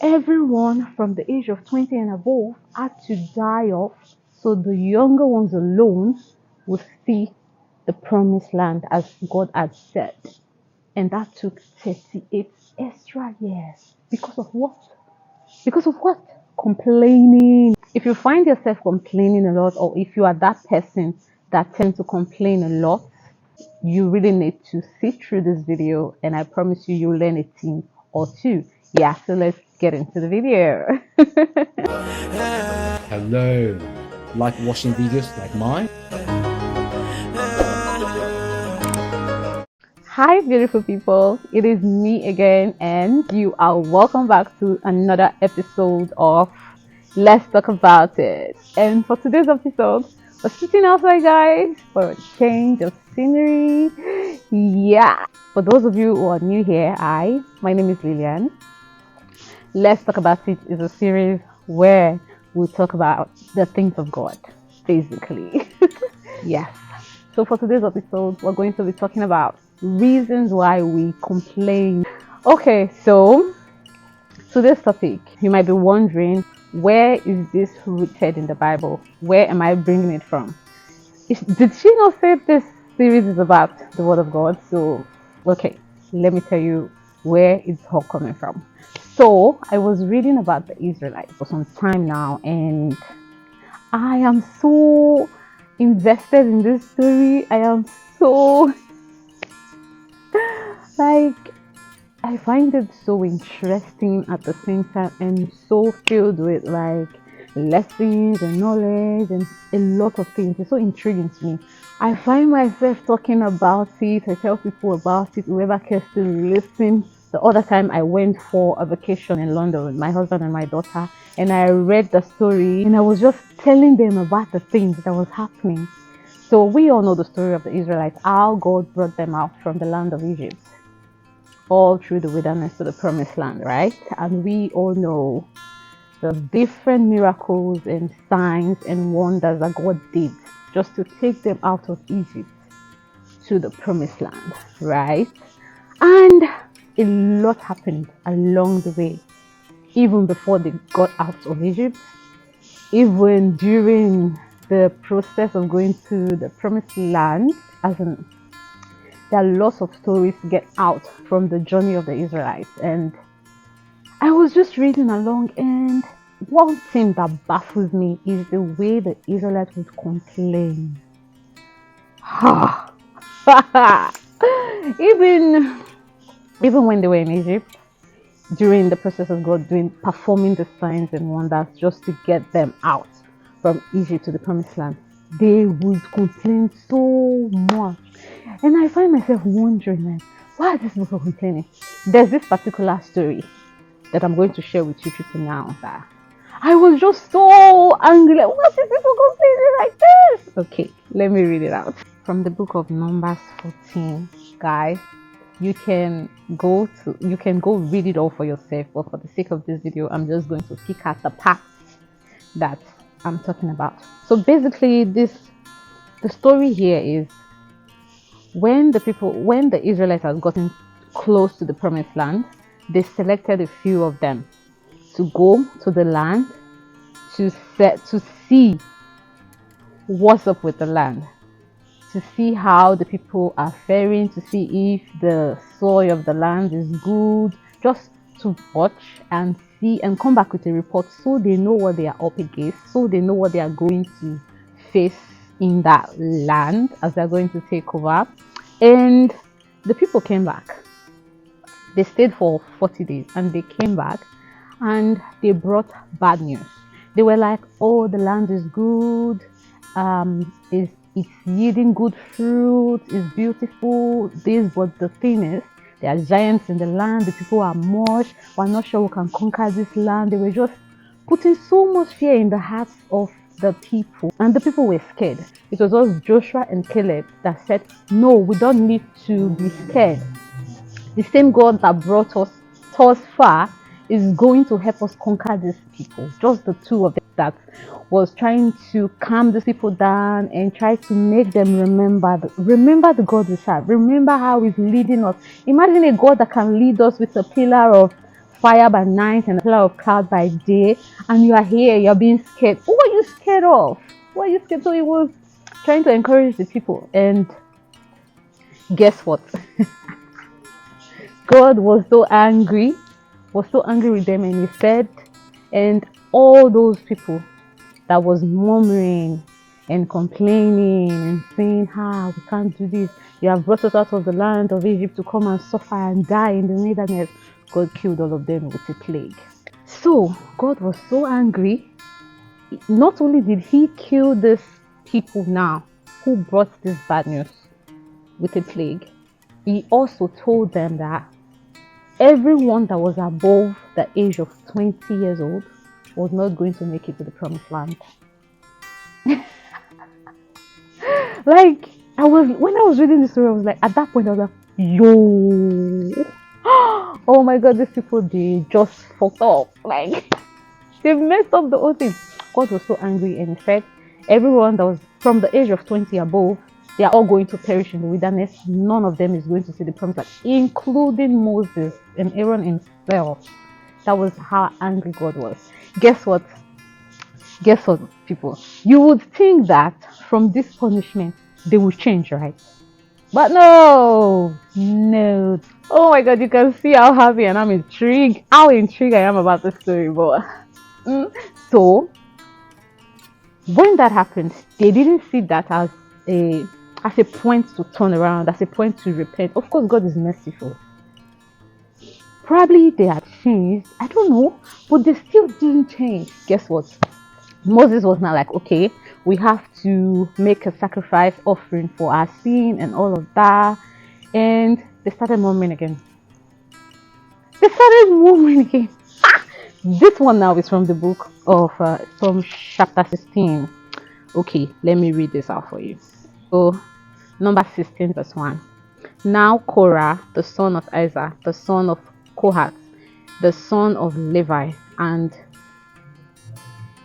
Everyone from the age of 20 and above had to die off so the younger ones alone would see the promised land as God had said. And that took 38 extra years. Because of what? Because of what? Complaining. If you find yourself complaining a lot, or if you are that person that tends to complain a lot, you really need to sit through this video, and I promise you, you'll learn a thing or two. Yeah, so let's get into the video. Hello. Like watching videos like mine? Hi, beautiful people. It is me again, and you are welcome back to another episode of Let's Talk About It. And for today's episode, we're sitting outside, guys, for a change of scenery. Yeah. For those of you who are new here, my name is Lillian. Let's Talk About It is a series where we talk about the things of God, basically. Yes. So for today's episode, we're going to be talking about reasons why we complain. Okay, so today's topic, you might be wondering, where is this rooted in the Bible? Where am I bringing it from? Did she not say this series is about the Word of God? So, okay, let me tell you where it's all coming from. So, I was reading about the Israelites for some time now, and I am so invested in this story. I am so like, I find it so interesting at the same time, and so filled with like lessons and knowledge and a lot of things. It's so intriguing to me. I find myself talking about it. I tell people about it, whoever cares to listen. The other time I went for a vacation in London with my husband and my daughter, and I read the story, and I was just telling them about the things that was happening. So we all know the story of the Israelites, how God brought them out from the land of Egypt, all through the wilderness to the promised land, right? And we all know the different miracles and signs and wonders that God did just to take them out of Egypt to the promised land, right? And a lot happened along the way, even before they got out of Egypt, even during the process of going to the promised land. There are lots of stories to get out from the journey of the Israelites. And I was just reading along, and one thing that baffles me is the way the Israelites would complain. even when they were in Egypt, during the process of God performing the signs and wonders just to get them out from Egypt to the promised land, they would complain so much. And I find myself wondering, like, why are these people complaining? There's this particular story that I'm going to share with you people now that I was just so angry. Like, why are these people complaining like this? Okay, let me read it out. From the book of Numbers 14, guys. You can go read it all for yourself, but for the sake of this video, I'm just going to pick out the parts that I'm talking about. So basically, the story here is when the Israelites had gotten close to the promised land, they selected a few of them to go to the land to see what's up with the land, to see how the people are faring, to see if the soil of the land is good, just to watch and see and come back with a report, so they know what they are up against, so they know what they are going to face in that land as they're going to take over. And the people came back. They stayed for 40 days and they came back, and they brought bad news. They were like, oh, the land is good, it's yielding good fruit, it's beautiful, this, but the thing is, there are giants in the land, the people are much, we're not sure we can conquer this land. They were just putting so much fear in the hearts of the people, and the people were scared. It was just Joshua and Caleb that said, no, we don't need to be scared. The same God that brought us thus far is going to help us conquer these people. Just the two of them that was trying to calm these people down and try to make them remember the God we serve. Remember how he's leading us. Imagine a God that can lead us with a pillar of fire by night and a pillar of cloud by day, and you are here, you're being scared. What are you scared of? What are you scared? So he was trying to encourage the people, and guess what? God was so angry with them, and he said, and all those people that was murmuring and complaining and saying, we can't do this. You have brought us out of the land of Egypt to come and suffer and die in the wilderness. God killed all of them with a plague. So God was so angry. Not only did he kill these people now who brought this bad news with a plague, he also told them that everyone that was above the age of 20 years old was not going to make it to the promised land. Like, when I was reading this story, I was like, at that point I was like, yo, oh my god, these people, they just fucked up. Like, they messed up the whole thing. God was so angry, and in fact, everyone that was from the age of 20 above, they are all going to perish in the wilderness. None of them is going to see the promised land, including Moses and Aaron himself. That was how angry God was. Guess what, people? You would think that from this punishment they will change, right? But no. Oh my god, you can see how happy and how intrigued I am about the story. But so when that happened, they didn't see that as a point to turn around, as a point to repent. Of course, God is merciful. Probably they had changed, I don't know, but they still didn't change. Guess what? Moses was not like, okay, we have to make a sacrifice offering for our sin and all of that. And they started murmuring again. This one now is from the book of from chapter 16. Okay, let me read this out for you. So, number 16 verse 1. Now Korah, the son of Isaac, the son of Kohath, the son of Levi, and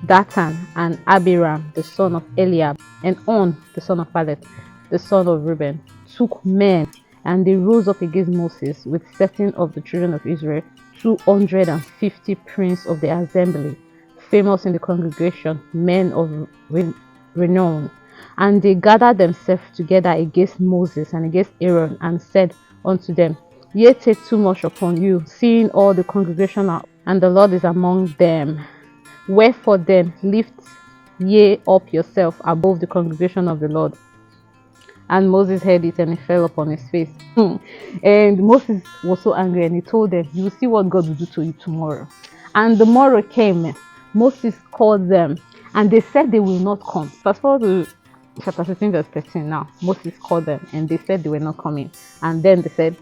Dathan and Abiram, the son of Eliab, and On, the son of Peleth, the son of Reuben, took men, and they rose up against Moses with certain of the children of Israel, 250 princes of the assembly, famous in the congregation, men of renown. And they gathered themselves together against Moses and against Aaron, and said unto them, Ye take too much upon you, seeing all the congregation are, and the Lord is among them. Wherefore then lift ye up yourself above the congregation of the Lord. And Moses heard it, and he fell upon his face. And Moses was so angry, and he told them, you will see what God will do to you tomorrow. And the morrow came, Moses called them, and they said they will not come. Fast forward to chapter 16 verse 13 now. Moses called them, and they said they were not coming. And then they said,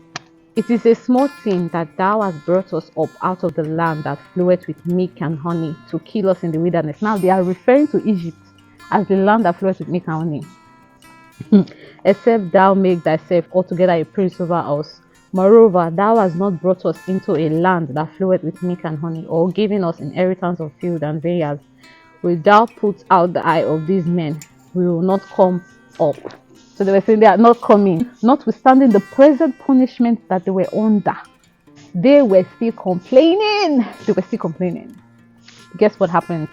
it is a small thing that thou hast brought us up out of the land that floweth with milk and honey, to kill us in the wilderness. Now they are referring to Egypt as the land that floweth with milk and honey. Except thou make thyself altogether a prince over us. Moreover, thou hast not brought us into a land that floweth with milk and honey, or given us inheritance of field and vineyards. Wilt thou put out the eye of these men? We will not come up. So they were saying they are not coming, notwithstanding the present punishment that they were under. They were still complaining. Guess what happened?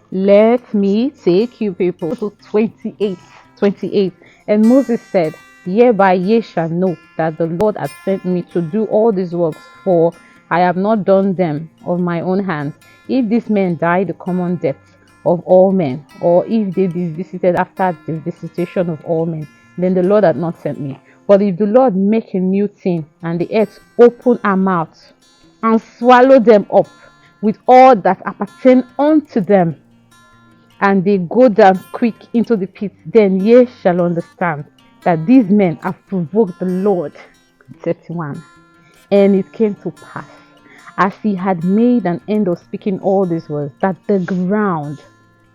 Let me take you people to 28. And Moses said, hereby ye shall know that the Lord hath sent me to do all these works, for I have not done them of my own hands. If these men die the common death of all men, or if they be visited after the visitation of all men, then the Lord hath not sent me. But if the Lord make a new thing, and the earth open her mouth, and swallow them up with all that appertain unto them, and they go down quick into the pit, then ye shall understand that these men have provoked the Lord. 31. And it came to pass, as he had made an end of speaking all these words, that the ground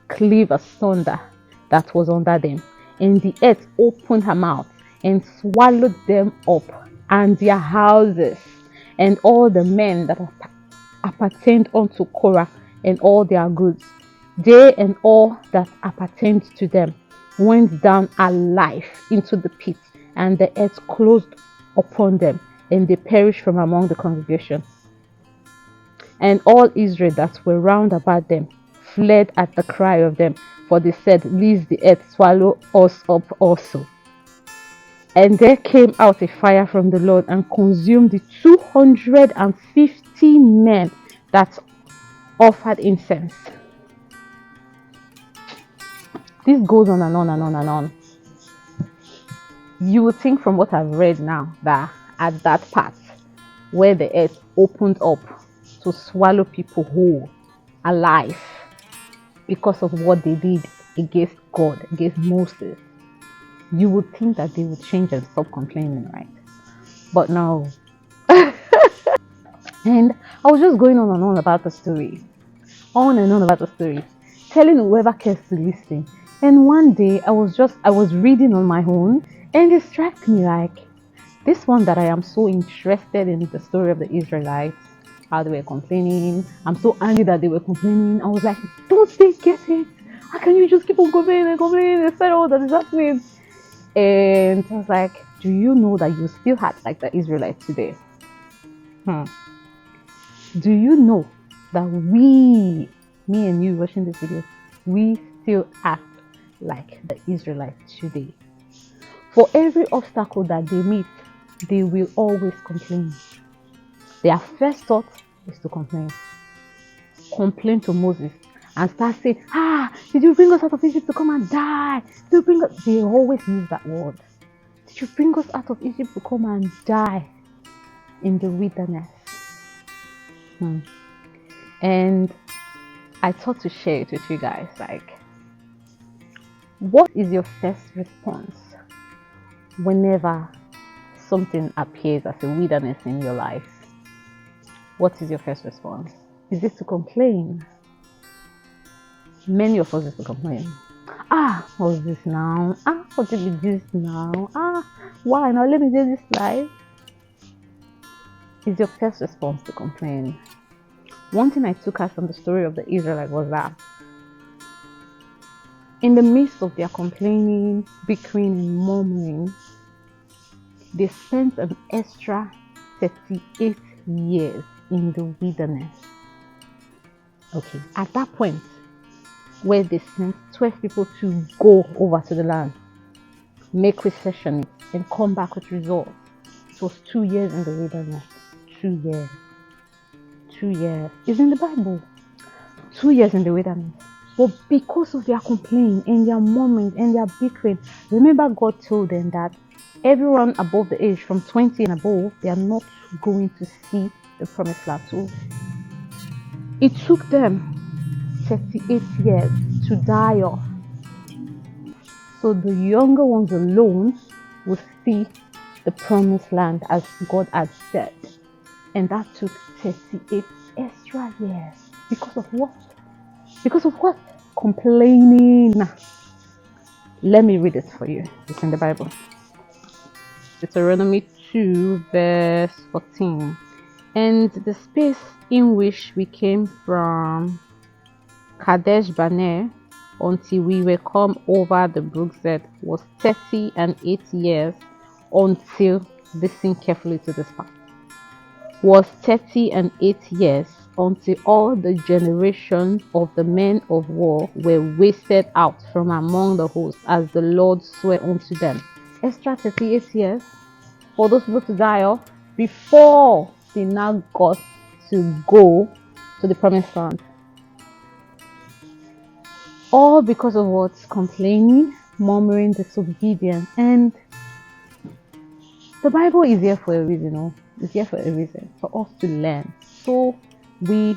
cleave asunder that was under them, and the earth opened her mouth and swallowed them up, and their houses, and all the men that appertained unto Korah, and all their goods. They and all that appertained to them went down alive into the pit, and the earth closed upon them, and they perished from among the congregation. And all Israel that were round about them fled at the cry of them, for they said, lest the earth swallow us up also. And there came out a fire from the Lord and consumed the 250 men that offered incense. This goes on and on and on and on. You would think from what I've read now that at that part where the earth opened up to swallow people whole, alive, because of what they did against God, against Moses, you would think that they would change and stop complaining, right? But no. And I was just going on and on about the story, on and on about the story, telling whoever cares to listen. And one day I was reading on my own, and it struck me like this one that I am so interested in the story of the Israelites, how they were complaining. I'm so angry that they were complaining. I was like, don't they get it? How can you just keep on complaining and complaining and say all that is happening? And I was like, do you know that you still act like the Israelites today? Do you know that me and you watching this video, we still act like the Israelites today? For every obstacle that they meet, they will always complain. Their first thought is to complain. Complain to Moses and start saying, did you bring us out of Egypt to come and die? Did you bring us? They always use that word. Did you bring us out of Egypt to come and die in the wilderness? And I thought to share it with you guys. Like, what is your first response whenever something appears as a wilderness in your life? What is your first response? Is it to complain? Many of us is to complain. What's this now? What did we do this now? Why now? Let me do this life. Is your first response to complain? One thing I took out from the story of the Israelites was that in the midst of their complaining, bickering, and murmuring, they spent an extra 38 years in the wilderness. Okay, at that point, where they sent 12 people to go over to the land, make recession, and come back with results. It was 2 years in the wilderness. 2 years. 2 years. It's in the Bible. 2 years in the wilderness. But because of their complaining and their murmuring and their bickering, remember God told them that everyone above the age from 20 and above, they are not going to see the promised land. So it took them 38 years to die off. So the younger ones alone will see the promised land as God had said. And that took 38 extra years. Because of what? Because of what? Complaining. Let me read it for you. It's in the Bible. Deuteronomy 2 verse 14. And the space in which we came from Kadesh Barnea until we were come over the brook Zed was 38 years until, listen carefully to this part, was 38 years until all the generations of the men of war were wasted out from among the hosts, as the Lord swore unto them. Extra 38 years for those people to die off before they now got to go to the promised land. All because of what? Complaining, murmuring, disobedience. And the Bible is here for a reason, It's here for a reason, for us to learn, so we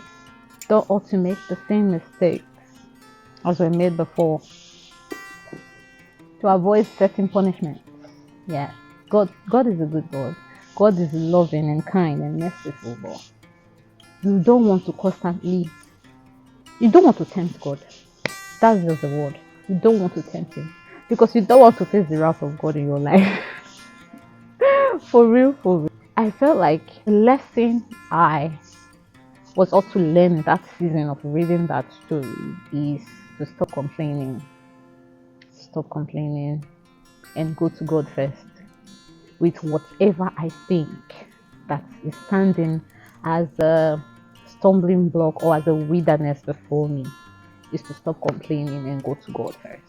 don't ought to make the same mistakes as were made before, to avoid certain punishments. Yeah, God is a good God. God is loving and kind and merciful, but you don't want to tempt God. That's just the word. You don't want to tempt him, because you don't want to face the wrath of God in your life. For real. I felt like the lesson I was also learning that season of reading that story is to stop complaining. Stop complaining and go to God first with whatever I think that is standing as a stumbling block or as a wilderness before me is to stop complaining and go to God first.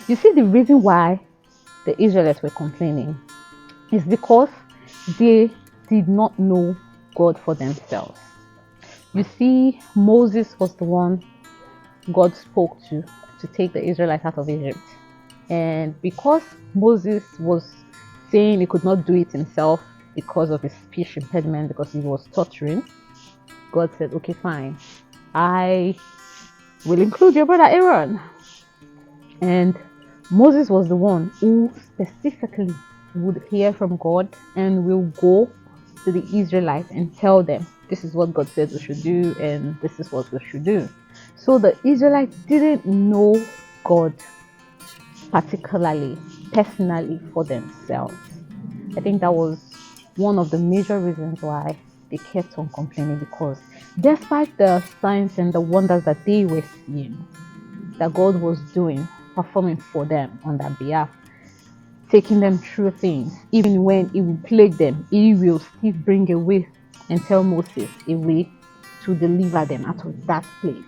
You see, the reason why the Israelites were complaining is because they did not know God for themselves. You see, Moses was the one God spoke to take the Israelites out of Egypt. And because Moses was saying he could not do it himself because of his speech impediment, because he was stuttering, God said, okay, fine, I will include your brother Aaron. And Moses was the one who specifically would hear from God and will go to the Israelites and tell them, this is what God says we should do and this is what we should do. So the Israelites didn't know God particularly, personally for themselves. I think that was one of the major reasons why they kept on complaining, because despite the signs and the wonders that they were seeing, that God was doing, performing for them on their behalf, taking them through things, even when He will plague them, He will still bring a way and tell Moses a way to deliver them out of that plague.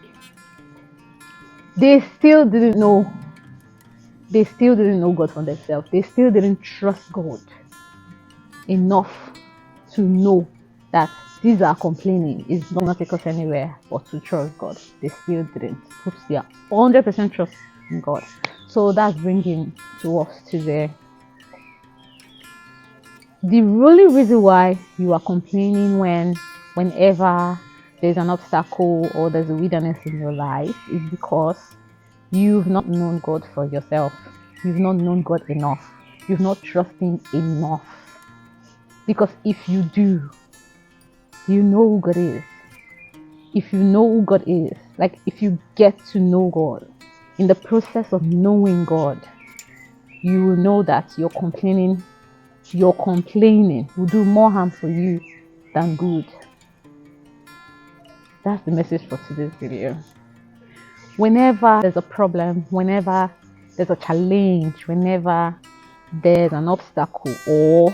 They still didn't know God for themselves. They still didn't trust God enough to know that these are complaining is not going to take us anywhere but to trust God. They still didn't put their 100% trust in God. So that's bringing to us today. The only reason why you are complaining whenever there's an obstacle or there's a wilderness in your life is because you've not known God for yourself. You've not known God enough. You've not trusted Him enough. Because if you do, you know who God is. If you know who God is, like if you get to know God, in the process of knowing God, you will know that your complaining will do more harm for you than good. That's the message for today's video. Whenever there's a problem, whenever there's a challenge, whenever there's an obstacle, or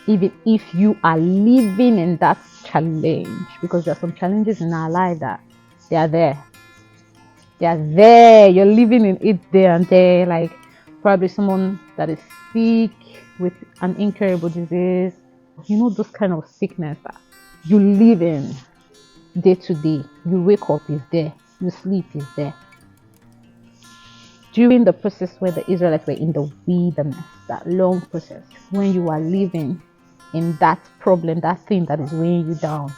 even if you are living in that challenge, because there are some challenges in our life that they are there. You're living in it there and there, like probably someone that is sick with an incurable disease, those kind of sickness that you live in day to day. You wake up, is there. You sleep, is there. During the process where the Israelites were in the wilderness, that long process, when you are living in that problem, that thing that is weighing you down,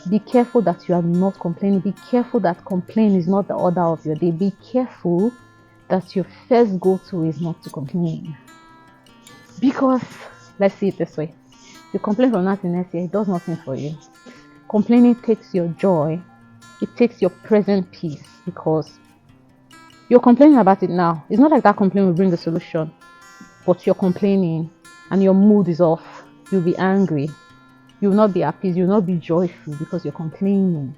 be careful that you are not complaining. Be careful that complaint is not the order of your day. Be careful that your first go-to is not to complain. Because, let's see it this way, you complain from nothingness here, it does nothing for you. Complaining takes your joy, it takes your present peace, because you're complaining about it now. It's not like that complaint will bring the solution, but you're complaining and your mood is off. You'll be angry. You will not be happy. You will not be joyful because you're complaining.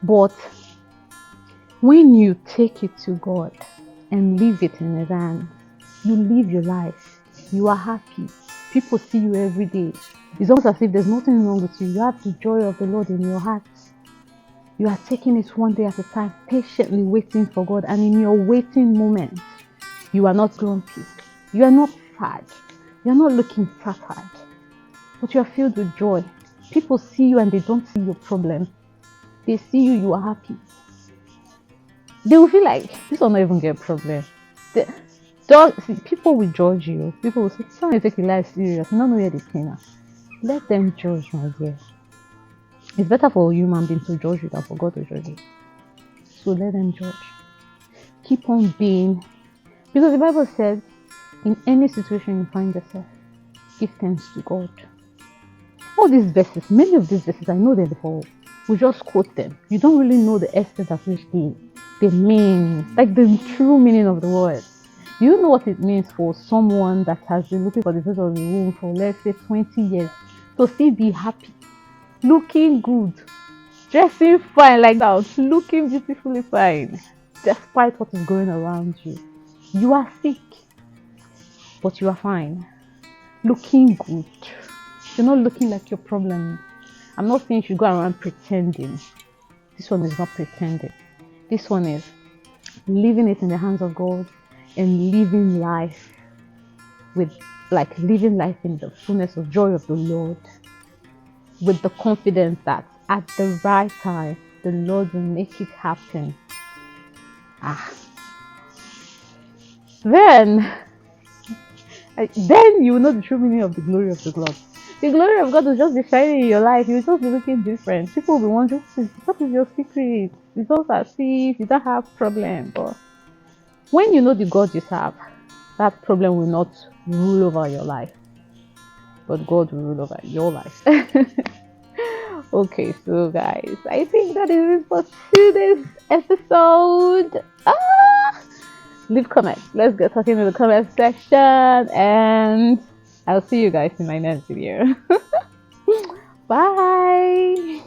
But when you take it to God and leave it in His hands, you live your life. You are happy. People see you every day. It's almost as if there's nothing wrong with you. You have the joy of the Lord in your heart. You are taking it one day at a time, patiently waiting for God. And in your waiting moment, you are not grumpy. You are not sad. You are not looking sad. But you are filled with joy. People see you and they don't see your problem. They see you, you are happy. They will feel like, this will not even get a problem. People will judge you. People will say, someone take your life serious. You don't know where they came. Let them judge, my dear. It's better for a human being to judge you than for God to judge you. So let them judge. Keep on being. Because the Bible says, in any situation you find yourself, give thanks to God. All these verses, many of these verses, I know them before. We just quote them. You don't really know the extent of which they mean, like the true meaning of the word. Do you know what it means for someone that has been looking for the fruit of the womb for, let's say, 20 years, to still be happy, looking good, dressing fine like that, looking beautifully fine, despite what is going around you? You are sick, but you are fine, looking good. You're not looking like your problem. I'm not saying you should go around pretending, This one is not pretending. This one is leaving it in the hands of God and living life with, like, living life in the fullness of joy of the Lord, with the confidence that at the right time the Lord will make it happen. Then then you will know the true meaning of the glory of the Lord. The glory of God will just be shining in your life. You will just be looking different. People will be wondering, what is your secret? It's just as if you don't have problem. But when you know the God you serve, that problem will not rule over your life, but God will rule over your life. Okay, so guys, I think that is it for today's episode. Leave comments. Let's get talking in the comment section, and I'll see you guys in my next video. Bye.